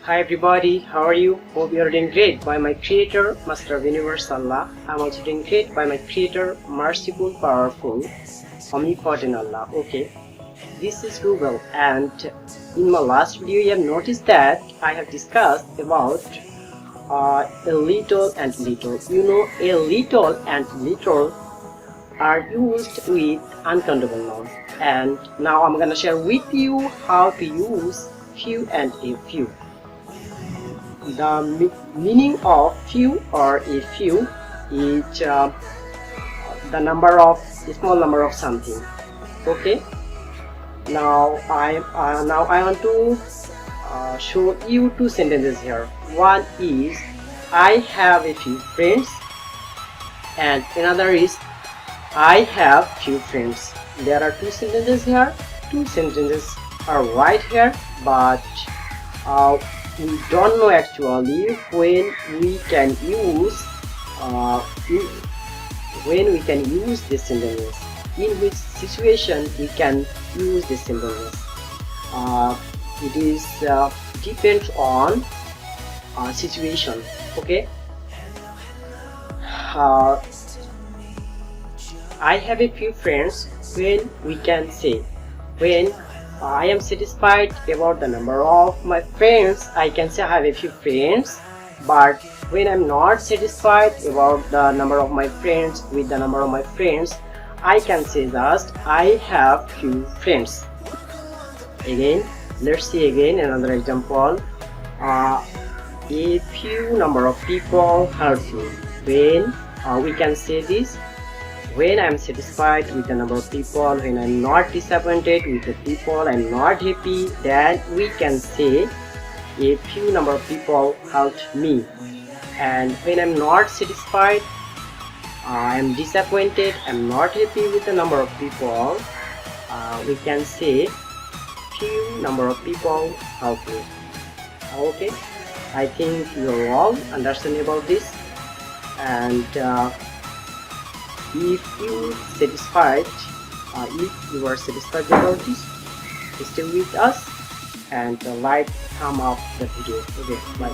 Hi everybody, how are you? Hope you are doing great by my creator, Master of Universe Allah. I'm also doing great by my creator, merciful, powerful, omnipotent Allah. Okay, this is Google, and in my last video you have noticed that I have discussed about a little and little. You know, a little and little are used with uncountable nouns, and now I'm gonna share with you how to use few and a few. The meaning of few or a few is the number of small number of something. Okay, now I want to show you two sentences here. One is I have a few friends, and another is I have few friends. There are two sentences here. Two sentences are right here, but we don't know actually when we can use this sentence. In which situation we can use this sentence. It is depends on situation. Okay. I have a few friends. When we can say, when I am satisfied about the number of my friends, I can say I have a few friends. But when I'm not satisfied about the number of my friends with the number of my friends, I can say just I have few friends. Again, let's see again another example. A few number of people hurt me. When we can say this, when I'm satisfied with the number of people, when I'm not disappointed with the people, I'm not happy, then we can say a few number of people hurt me. And when I'm not satisfied, I'm disappointed, I'm not happy with the number of people, we can say few number of people help me. Okay, I think you're all understanding about this. And if you are satisfied about this, stay with us and like thumb up the video. Okay, bye.